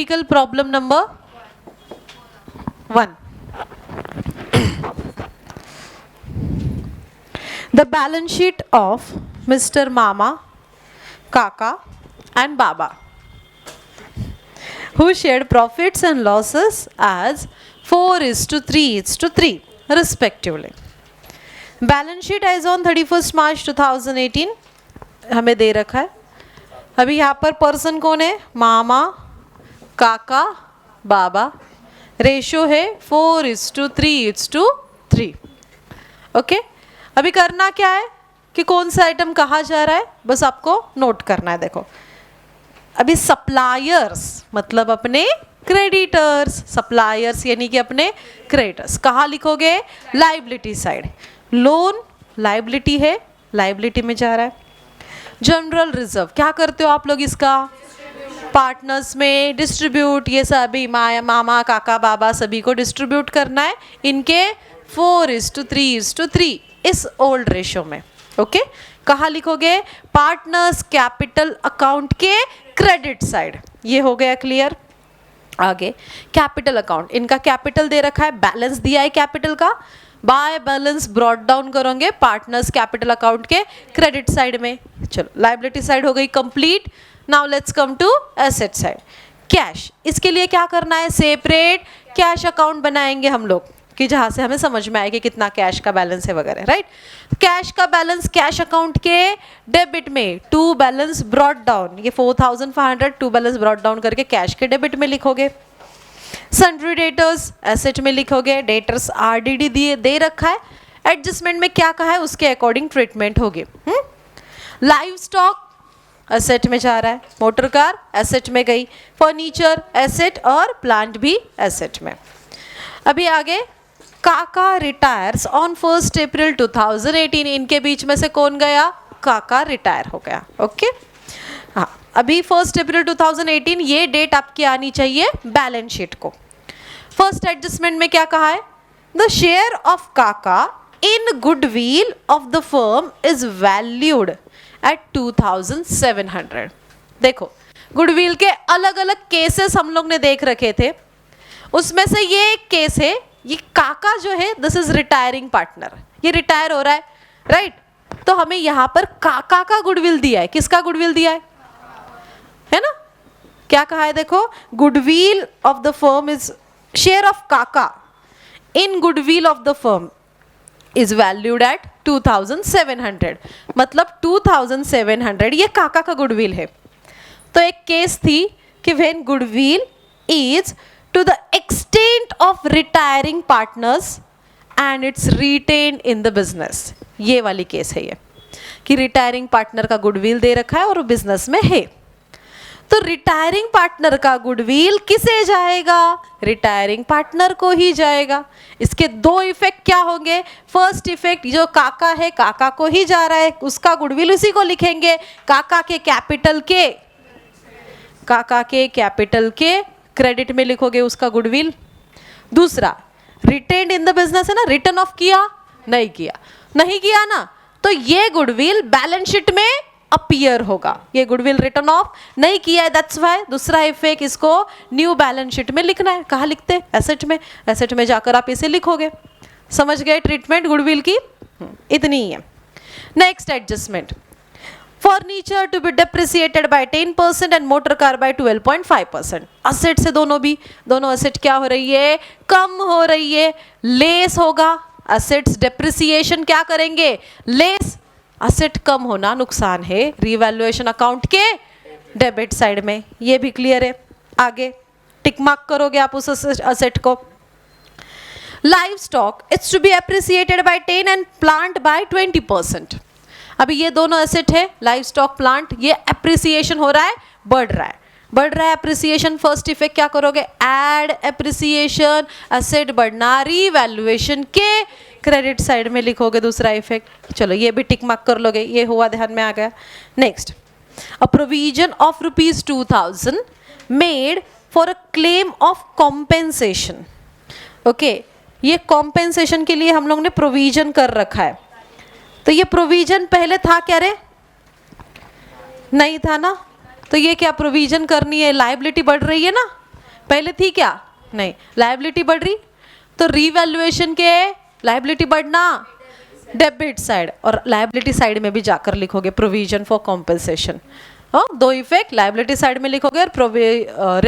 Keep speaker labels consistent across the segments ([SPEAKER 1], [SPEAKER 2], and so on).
[SPEAKER 1] Mathematical problem number 1. The balance sheet of Mr. Mama, Kaka and Baba, who shared profits and losses as 4:3:3 respectively. Balance sheet as on 31st March 2018 हमें दे रखा है. अभी यहाँ पर person कौन है? मामा, काका, बाबा. रेशो है 4:3:3. ओके. अभी करना क्या है कि कौन सा आइटम कहाँ जा रहा है, बस आपको नोट करना है. देखो अभी सप्लायर्स मतलब अपने क्रेडिटर्स, सप्लायर्स यानी कि अपने क्रेडिटर्स कहाँ लिखोगे? Liability side. लोन लाइबिलिटी है, लाइबिलिटी में जा रहा है. जनरल रिजर्व क्या करते हो आप लोग? इसका पार्टनर्स में डिस्ट्रीब्यूट. ये सभी मामा, काका, बाबा सभी को डिस्ट्रीब्यूट करना है इनके 4:3:3 इस ओल्ड रेशो में. ओके. कहाँ लिखोगे? पार्टनर्स कैपिटल अकाउंट के क्रेडिट साइड. ये हो गया क्लियर. आगे कैपिटल अकाउंट, इनका कैपिटल दे रखा है, बैलेंस दिया है कैपिटल का. बाय बैलेंस ब्रॉट डाउन करोगे पार्टनर्स कैपिटल अकाउंट के क्रेडिट साइड में. चलो लाइबिलिटी साइड हो गई complete. Now let's come to asset side. Cash, इसके लिए क्या करना है? सेपरेट कैश अकाउंट बनाएंगे हम लोग कि जहाँ से हमें समझ में आए कि कितना कैश का बैलेंस है वगैरह. राइट. कैश का बैलेंस कैश अकाउंट के डेबिट में टू बैलेंस ब्रॉट डाउन. ये 4500 टू बैलेंस ब्रॉट डाउन करके कैश के डेबिट में लिखोगे. सन्ड्री डेटर्स एसेट में लिखोगे. डेटर्स आरडीडी दिए दे रखा है. एडजस्टमेंट में क्या कहा है उसके अकॉर्डिंग ट्रीटमेंट होगी. लाइव स्टॉक एसेट में जा रहा है. मोटर कार एसेट में गई. फर्नीचर एसेट और प्लांट भी एसेट में. अभी आगे काका रिटायर्स ऑन 1 अप्रैल 2018. इनके बीच में से कौन गया? काका रिटायर हो गया. ओके. हाँ अभी 1 अप्रैल 2018 ये डेट आपकी आनी चाहिए बैलेंस शीट को. फर्स्ट एडजस्टमेंट में क्या कहा है? The share of Kaka in goodwill of the firm is valued at 2700. देखो गुडविल के अलग अलग केसेस हम लोग ने देख रखे थे. उसमें से ये एक केस है. ये काका जो है दिस इज रिटायरिंग पार्टनर. ये रिटायर हो रहा है. राइट. तो हमें यहाँ पर काका का गुडविल दिया है. किसका गुडविल दिया है ना? क्या कहा है? देखो goodwill of the firm is share of Kaka in goodwill of the firm is valued at 2700. मतलब 2700 ये काका का गुडविल है. तो एक केस थी कि when goodwill is to the extent of retiring partners and it's retained in the business. ये वाली केस है ये कि रिटायरिंग पार्टनर का गुडविल दे रखा है और वो बिजनेस में है. तो रिटायरिंग पार्टनर का गुडविल किसे जाएगा? रिटायरिंग पार्टनर को ही जाएगा. इसके दो इफेक्ट क्या होंगे? फर्स्ट इफेक्ट जो काका है काका को ही जा रहा है, उसका गुडविल उसी को लिखेंगे. काका के कैपिटल के क्रेडिट में लिखोगे उसका गुडविल. दूसरा रिटेन्ड इन द बिजनेस है ना, रिटर्न ऑफ किया नहीं किया ना, तो ये गुडविल बैलेंस शीट में अपीयर होगा. ये गुडविल रिटर्न ऑफ नहीं किया है, दैट्स व्हाई दूसरा इफेक्ट इसको न्यू बैलेंस शीट में लिखना है. कहाँ लिखते हैं? एसेट में. एसेट में जाकर आप इसे लिखोगे. समझ गए ट्रीटमेंट गुडविल की? इतनी ही है. Next adjustment. Furniture to be depreciated by 10% and motor car by 12.5%. Asset से दोनों असेट क्या हो रही है? कम हो रही है. लेस होगा. असेट्स डेप्रिसिएशन क्या करेंगे? लेस. असेट कम होना नुकसान है रीवैल्यूएशन अकाउंट के डेबिट साइड में. ये भी क्लियर है. आगे टिक मार्क करोगे आप उस असेट को. Live stock it's to be appreciated by 10 and plant by 20%. अभी ये दोनों एसेट है लाइव स्टॉक प्लांट. ये एप्रिसिएशन हो रहा है, बढ़ रहा है एप्रिसिएशन. फर्स्ट इफेक्ट क्या करोगे? Add appreciation. एसेट बढ़ना रीवैल्यूएशन के क्रेडिट साइड में लिखोगे दूसरा इफेक्ट. चलो ये भी टिक मार्क कर लोगे. ये हुआ, ध्यान में आ गया. Next, a provision of ₹2000 made for a claim of compensation. Okay, ये कॉम्पेंसेशन के लिए हम लोग ने प्रोविजन कर रखा है. तो ये प्रोविजन पहले था क्या रे? नहीं था ना. तो ये क्या प्रोविजन करनी है? लायबिलिटी बढ़ रही है ना. पहले थी क्या? नहीं, लायबिलिटी बढ़ रही तो रीवैल्यूएशन के लायबिलिटी बढ़ना डेबिट साइड, और लायबिलिटी साइड में भी जाकर लिखोगे प्रोविजन फॉर कॉम्पेंसेशन। दो इफेक्ट, लायबिलिटी साइड में लिखोगे और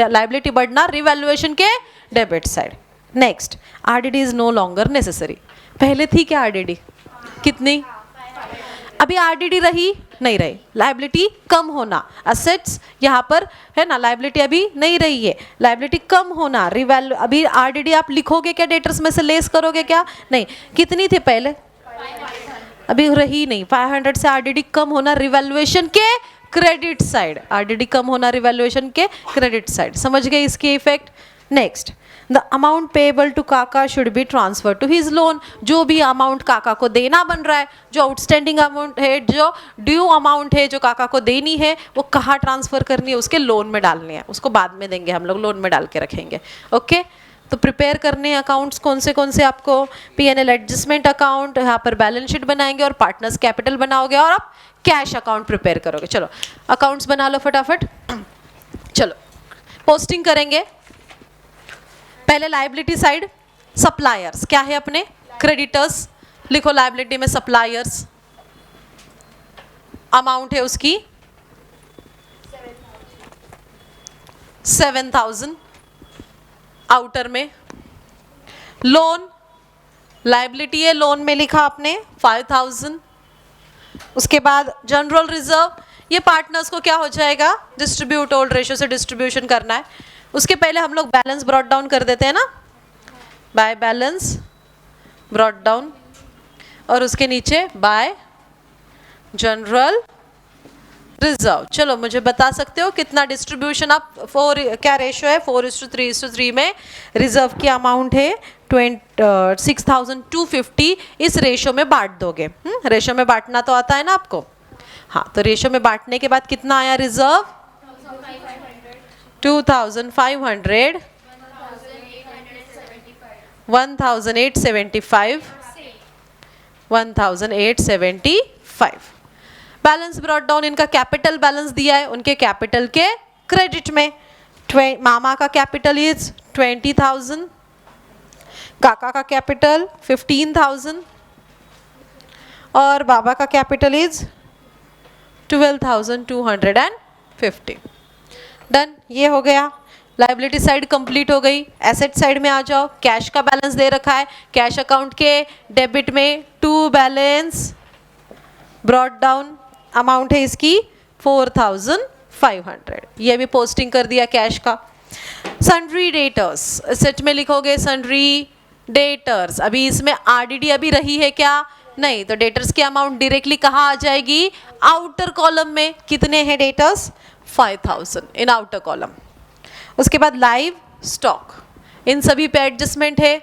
[SPEAKER 1] लायबिलिटी बढ़ना रिवैल्यूएशन के debit side. Next, RDD is no longer necessary. पहले थी क्या आरडीडी? कितनी? अभी आरडीडी रही नहीं रही, लायबिलिटी कम होना, असेट्स यहाँ पर है ना, लायबिलिटी अभी नहीं रही है, लायबिलिटी कम होना, रिवैल्यू। अभी आरडीडी आप लिखोगे क्या, डेटर्स में से लेस करोगे क्या? नहीं। कितनी थी पहले? अभी रही नहीं, 500 से आरडीडी कम होना रिवैल्यूएशन के क्रेडिट साइड, आरडीडी कम होना रिवैल्यूएशन के क्रेडिट साइड। समझ गए इसके effect? Next, the amount payable to Kaka should be transfer to his loan. जो भी अमाउंट काका को देना बन रहा है, जो आउटस्टैंडिंग अमाउंट है, जो ड्यू अमाउंट है जो काका को देनी है, वो कहाँ ट्रांसफर करनी है? उसके लोन में डालनी है, उसको बाद में देंगे हम लोग, लोन में डाल के रखेंगे। ओके, तो प्रिपेयर करने अकाउंट्स कौन से आपको? पीएनएल एडजस्टमेंट अकाउंट, यहाँ पर बैलेंस शीट बनाएंगे और पार्टनर्स कैपिटल बनाओगे और आप कैश अकाउंट प्रिपेयर करोगे। चलो अकाउंट्स बना लो फटाफट। चलो पोस्टिंग करेंगे। पहले लायबिलिटी साइड, सप्लायर्स क्या है अपने? क्रेडिटर्स। लिखो लायबिलिटी में सप्लायर्स, अमाउंट है उसकी 7,000। आउटर में लोन, लायबिलिटी है, लोन में लिखा आपने 5,000। उसके बाद जनरल रिजर्व, ये पार्टनर्स को क्या हो जाएगा? डिस्ट्रीब्यूट, ओल्ड रेशियो से डिस्ट्रीब्यूशन करना है। उसके पहले हम लोग बैलेंस ब्रॉट डाउन कर देते हैं ना, बाय बैलेंस ब्रॉट डाउन, और उसके नीचे बाय जनरल रिजर्व। चलो मुझे बता सकते हो कितना डिस्ट्रीब्यूशन? आप 4 क्या रेशियो है? 4:3:3 में रिजर्व की अमाउंट है 6,250। इस रेशियो में बांट दोगे। रेशियो में बांटना तो आता है ना आपको? हाँ, तो रेशियो में बांटने के बाद कितना आया रिजर्व? 2,500, 1,875, 1,875। बैलेंस ब्रॉट डाउन, इनका कैपिटल बैलेंस दिया है, उनके कैपिटल के क्रेडिट में। मामा का कैपिटल इज 20,000, काका का कैपिटल 15,000 और बाबा का कैपिटल इज 12,250। डन, ये हो गया। लायबिलिटी साइड कंप्लीट हो गई। एसेट साइड में आ जाओ। कैश का बैलेंस दे रखा है, कैश अकाउंट के डेबिट में to balance brought down, amount है इसकी 4,500। ये भी पोस्टिंग कर दिया कैश का। सन्ड्री डेटर्स, सेट में लिखोगे सन्ड्री डेटर्स। अभी इसमें आरडीडी अभी रही है क्या? नहीं, तो डेटर्स की अमाउंट डायरेक्टली कहाँ आ जाएगी? आउटर कॉलम में। कितने हैं डेटर्स? 5,000 इन आउटर कॉलम। उसके बाद लाइव स्टॉक, इन सभी पे एडजस्टमेंट है।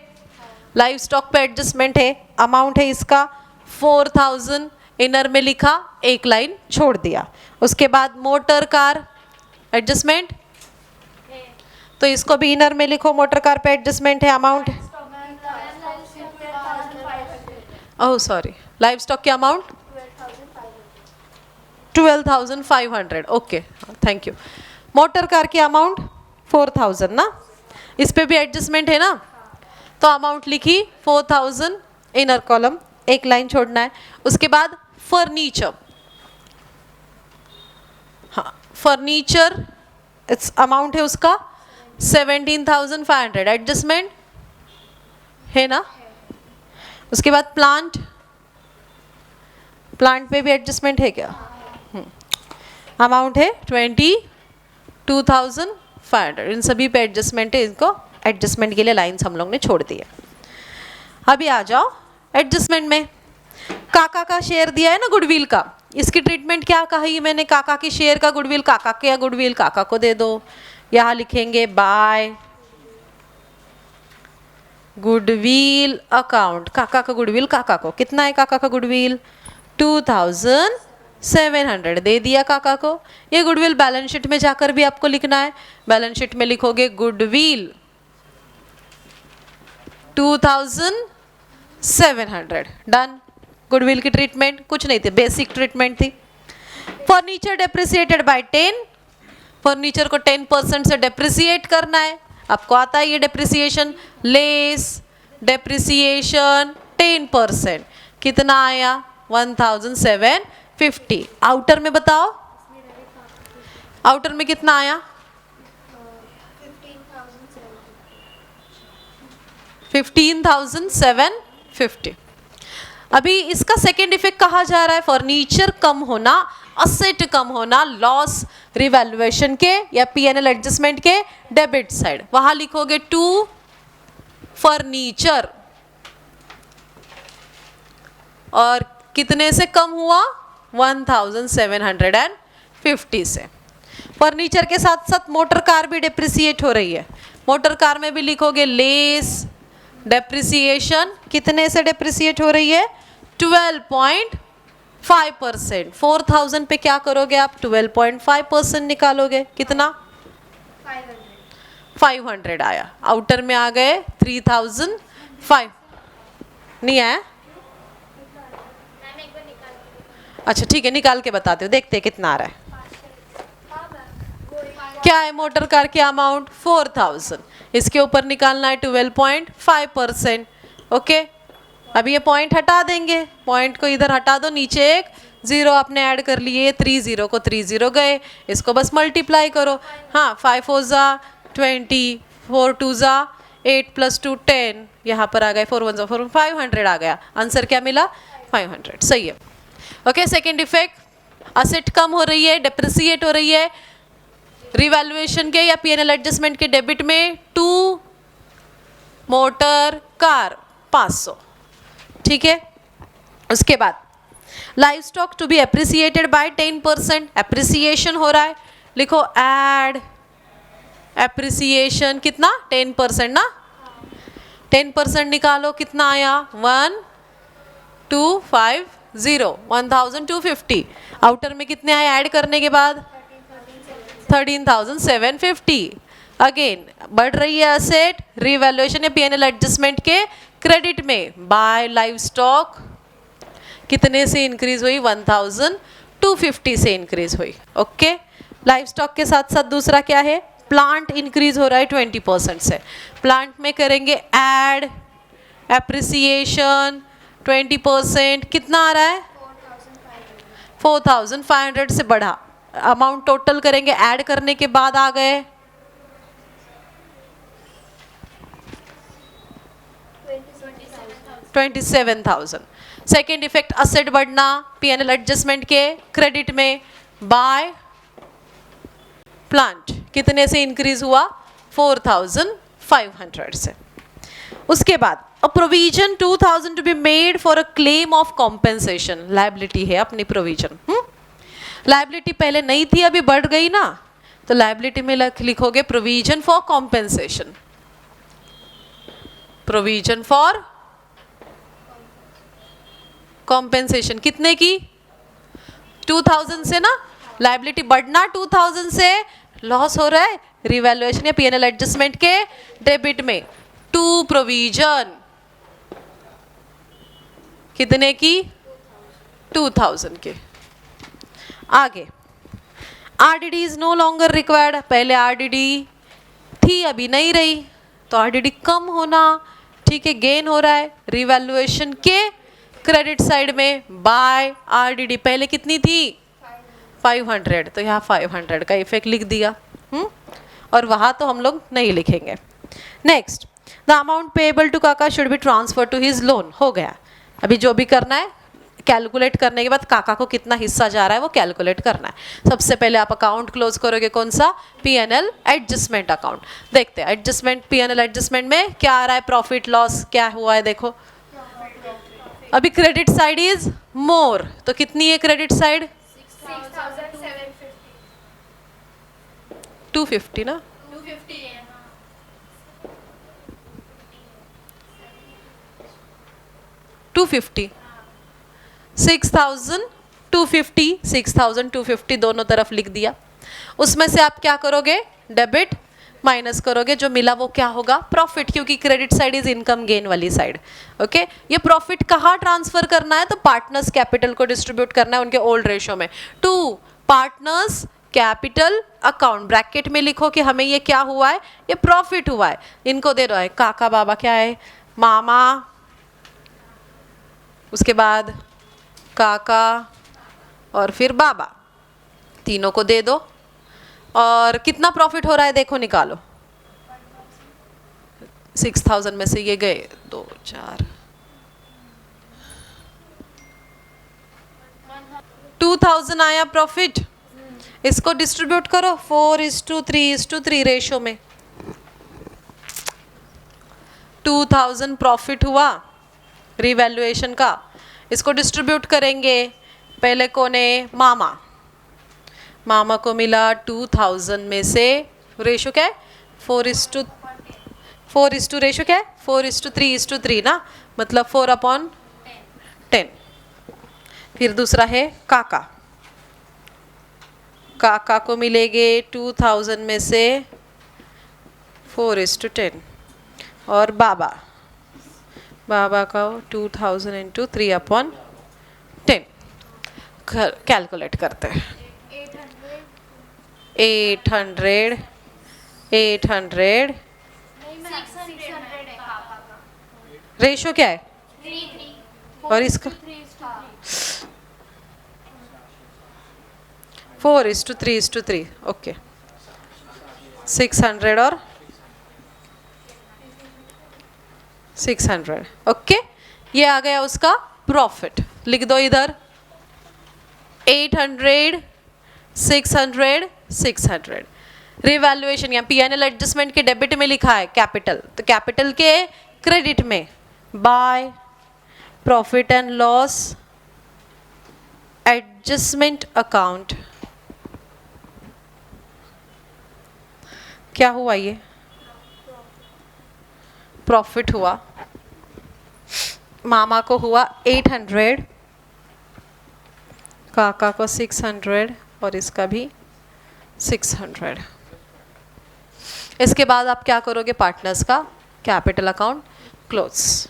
[SPEAKER 1] लाइव स्टॉक पे एडजस्टमेंट है, अमाउंट है इसका 4,000। इनर में लिखा, एक लाइन छोड़ दिया। उसके बाद मोटर कार एडजस्टमेंट, तो इसको भी इनर में लिखो, मोटर कार पे एडजस्टमेंट है, amount. Oh sorry, live stock की amount 12,500। Okay, thank you. Motor car की अमाउंट 4,000 ना, इस पे भी एडजस्टमेंट है ना, तो अमाउंट लिखी 4,000 इनर कॉलम, एक लाइन छोड़ना है। उसके बाद फर्नीचर, हाँ फर्नीचर इट्स अमाउंट है उसका 17,500, एडजस्टमेंट है ना। उसके बाद प्लांट, प्लांट पे भी एडजस्टमेंट है क्या? अमाउंट है 22,500। इन सभी पे एडजस्टमेंट है, इनको एडजस्टमेंट के लिए लाइंस हम लोग ने छोड़ दी है। अभी आ जाओ एडजस्टमेंट में। काका का शेयर दिया है ना गुडविल का, इसकी ट्रीटमेंट क्या कही मैंने? काका की शेयर का गुडविल, काका के गुडविल काका को दे दो। यहाँ लिखेंगे बाय गुडविल अकाउंट, काका का गुडविल काका को। कितना है काका का गुडविल? 2,700 दे दिया काका को। ये गुडविल बैलेंस शीट में जाकर भी आपको लिखना है। बैलेंस शीट में लिखोगे गुडविल 2,700। डन। गुडविल की ट्रीटमेंट कुछ नहीं थी, बेसिक ट्रीटमेंट थी। फर्नीचर डेप्रिसिएटेड बाय 10, फर्नीचर को 10% से डेप्रिसिएट करना है। आपको आता है ये डेप्रिसिएशन, लेस डेप्रिसिएशन 10%, कितना आया 1750। आउटर में बताओ, आउटर में कितना आया 15,750। अभी इसका सेकेंड इफेक्ट कहा जा रहा है फर्नीचर कम होना, असेट कम होना, लॉस रिवैल्यूएशन के या पीएनएल एडजस्टमेंट के डेबिट साइड। वहां लिखोगे टू फर्नीचर, और कितने से कम हुआ 1750 से। फर्नीचर के साथ साथ मोटर कार भी डेप्रिसिएट हो रही है, मोटर कार में भी लिखोगे लेस डेप्रिसिएशन, कितने से डेप्रिसिएट हो रही है 12.5%। 4000 पे क्या करोगे आप 12.5% निकालोगे, कितना 500 आया। आउटर में आ गए 3005, नहीं आया? अच्छा ठीक है, निकाल के बताते हो, देखते हैं कितना आ रहा है। क्या है मोटर कार की अमाउंट 4000, इसके ऊपर निकालना है 12.5%। ओके, अभी ये पॉइंट हटा देंगे, पॉइंट को इधर हटा दो, नीचे एक जीरो आपने ऐड कर लिए, 3 0 को 3 0 गए, इसको बस मल्टीप्लाई करो। हाँ 5 4 ज़ा 20, 4 2 ज़ा 8 + 2 10, यहाँ पर आ गए 4 1 ज़ा 4, 500 आ गया। आंसर क्या मिला 500, सही है। ओके, सेकेंड इफेक्ट, असेट कम हो रही है, डेप्रिसिएट हो रही है, रिवैल्यूएशन के या पीएनएल एडजस्टमेंट के डेबिट में टू मोटर कार 500, ठीक है। उसके बाद live stock to be appreciated by 10%, appreciation हो रहा है, लिखो एड एप्रिसिएशन, कितना 10% ना, 10% निकालो, कितना आया 1250, 1250। आउटर में कितने आए ऐड करने के बाद 13,750। अगेन बढ़ रही है असेट, रिवैल्यूएशन या पीएनएल एडजस्टमेंट के क्रेडिट में बाय लाइव स्टॉक, कितने से इंक्रीज हुई 1250 से इंक्रीज हुई। ओके, लाइव स्टॉक के साथ साथ दूसरा क्या है, प्लांट इंक्रीज हो रहा है 20% से, प्लांट में करेंगे ऐड एप्रिसिएशन 20%, कितना आ रहा है 4500 से बढ़ा, अमाउंट टोटल करेंगे ऐड करने के बाद आ गए 27,000। सेकेंड इफेक्ट, असेट बढ़ना पीएनएल एडजस्टमेंट के क्रेडिट में बाय प्लांट, कितने से इंक्रीज हुआ 4500 से। उसके बाद a provision 2000 to be made for a claim of compensation, liability है अपनी प्रोविजन। लायबिलिटी पहले नहीं थी, अभी बढ़ गई ना, तो लायबिलिटी में लिखोगे provision for compensation, provision for compensation, कितने की 2000 से ना, लायबिलिटी बढ़ना 2000 से, लॉस हो रहा है रिवैल्यूएशन या पीएनएल एडजस्टमेंट के डेबिट में, टू प्रोविजन कितने की 2000 के। आगे RDD is no longer required, पहले आरडीडी थी अभी नहीं रही, तो आरडीडी कम होना, ठीक है, गेन हो रहा है रिवैल्यूएशन के क्रेडिट साइड में बाय आरडीडी, पहले कितनी थी 500, तो यहाँ 500 का इफेक्ट लिख दिया। और वहाँ तो हम लोग नहीं लिखेंगे। Next, the amount payable to Kaka should be transfer to his loan, हो गया। अभी जो भी करना है कैलकुलेट करने के बाद काका को कितना हिस्सा जा रहा है वो कैलकुलेट करना है। सबसे पहले आप अकाउंट क्लोज करोगे, कौन सा, पीएनएल एडजस्टमेंट अकाउंट। देखते हैं एडजस्टमेंट, पीएनएल एडजस्टमेंट में क्या आ रहा है, प्रॉफिट लॉस क्या हुआ है, देखो अभी क्रेडिट साइड इज मोर, तो कितनी है क्रेडिट साइड 250 ना, 250 6,250 6,250 दोनों तरफ लिख दिया। उसमें से आप क्या करोगे, डेबिट माइनस करोगे, जो मिला वो क्या होगा, प्रॉफिट, क्योंकि credit side is income gain वाली साइड। ओके, ये प्रॉफिट कहाँ ट्रांसफर करना है, तो पार्टनर्स कैपिटल को डिस्ट्रीब्यूट करना है उनके ओल्ड रेशियो में, to partners capital account, bracket में लिखो कि हमें ये क्या हुआ है, ये प्रॉफिट हुआ है। इनको दे रहा है काका बाबा क्या है, मामा, उसके बाद काका और फिर बाबा, तीनों को दे दो। और कितना प्रॉफिट हो रहा है देखो, निकालो। 6000 में से ये गए 2 4 2000 आया प्रॉफिट। इसको डिस्ट्रीब्यूट करो 4:3:3 रेशो में। 2000 प्रॉफिट हुआ रिवैल्यूएशन का, इसको डिस्ट्रीब्यूट करेंगे। पहले कौन है, मामा, मामा को मिला 2000 में से, रेशो क्या है 4:4 रेशो क्या है 4:3:3 ना, मतलब 4/10। फिर दूसरा है काका, काका को मिलेंगे 2000 में से 4:10। और बाबा, बाबा का 2000 × 3/10। कैलकुलेट करते हैं। 800 रेशो क्या है, और इसका 4:3:3। ओके 600 और 600। ओके, ये आ गया उसका प्रॉफिट। लिख दो इधर 800 600 600। रिवैल्यूएशन या पीएनएल एडजस्टमेंट के डेबिट में लिखा है कैपिटल, तो कैपिटल के क्रेडिट में by profit and loss adjustment account. क्या हुआ, ये प्रॉफिट हुआ, मामा को हुआ 800, काका को 600 और इसका भी 600। इसके बाद आप क्या करोगे, पार्टनर्स का कैपिटल अकाउंट क्लोज।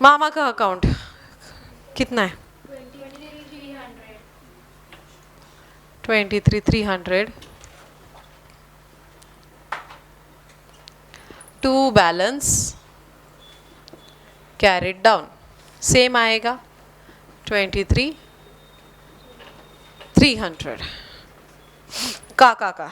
[SPEAKER 1] मामा का अकाउंट कितना है 23,300 to balance carried down, same आएगा 23,300। काका का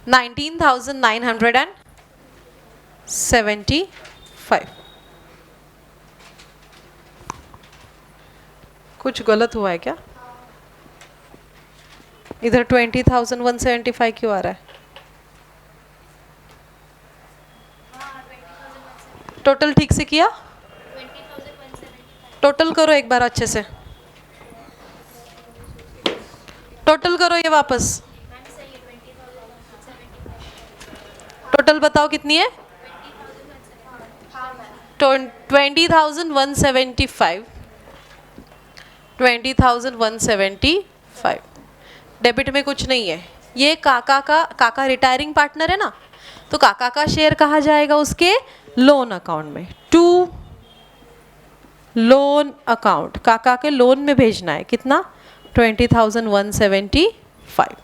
[SPEAKER 1] 19,975। कुछ गलत हुआ है क्या, इधर 20,175 क्यों आ रहा है? टोटल ठीक से किया, टोटल करो एक बार अच्छे से, टोटल करो ये वापस, टोटल बताओ कितनी है 20,175। 20,175 डेबिट में कुछ नहीं है। ये काका रिटायरिंग पार्टनर है ना, तो काका का शेयर कहाँ जाएगा, उसके लोन अकाउंट में, टू लोन अकाउंट, काका के लोन में भेजना है। कितना 20,175।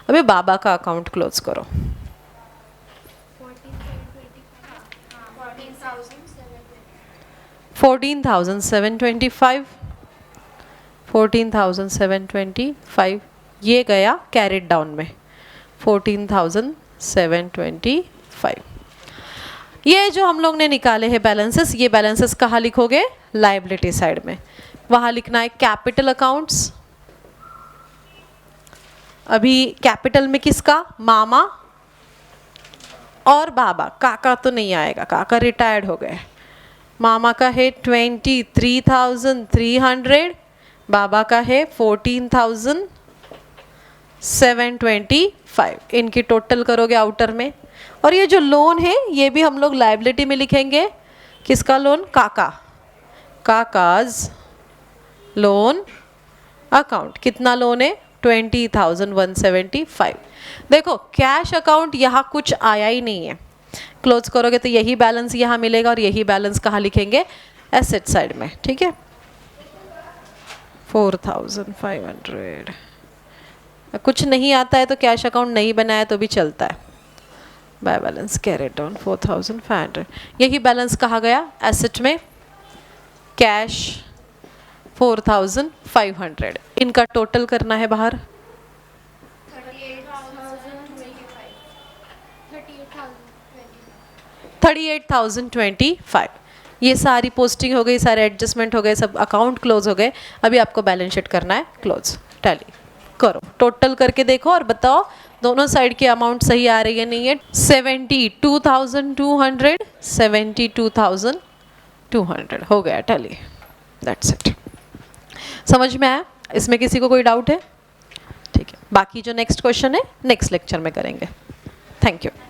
[SPEAKER 1] अभी बाबा का अकाउंट क्लोज करो। 14,725 14,725 ये गया कैरिड डाउन में 14,725। ये जो हम लोग ने निकाले हैं बैलेंसेस, ये बैलेंसेस कहाँ लिखोगे, लायबिलिटी साइड में। वहाँ लिखना है कैपिटल अकाउंट्स। अभी कैपिटल में किसका, मामा और बाबा, काका तो नहीं आएगा, काका रिटायर्ड हो गए। मामा का है 23,300, बाबा का है 14,725। इनकी टोटल करोगे आउटर में। और ये जो लोन है ये भी हम लोग लायबिलिटी में लिखेंगे। किसका लोन, काकाज लोन अकाउंट। कितना लोन है 20,175। देखो कैश अकाउंट यहाँ कुछ आया ही नहीं है, क्लोज करोगे तो यही बैलेंस यहाँ मिलेगा और यही बैलेंस कहाँ लिखेंगे, एसेट साइड में, ठीक है। 4,500 कुछ नहीं आता है तो कैश अकाउंट नहीं बनाया तो भी चलता है। बाय बैलेंस कैरेट डाउन 4,500, यही बैलेंस कहा गया एसेट में, कैश 4,500, इनका टोटल करना है बाहर 38,025। ये सारी पोस्टिंग हो गई, सारे एडजस्टमेंट हो गए, सब अकाउंट क्लोज हो गए। अभी आपको बैलेंस शीट करना है क्लोज। टैली करो, टोटल करके देखो और बताओ दोनों साइड की अमाउंट सही आ रही है नहीं है। 72,200, 72,200 हो गया टैली। That's it. समझ में आया? इसमें किसी को कोई डाउट है? ठीक है, बाकी जो नेक्स्ट क्वेश्चन है नेक्स्ट लेक्चर में करेंगे। Thank you.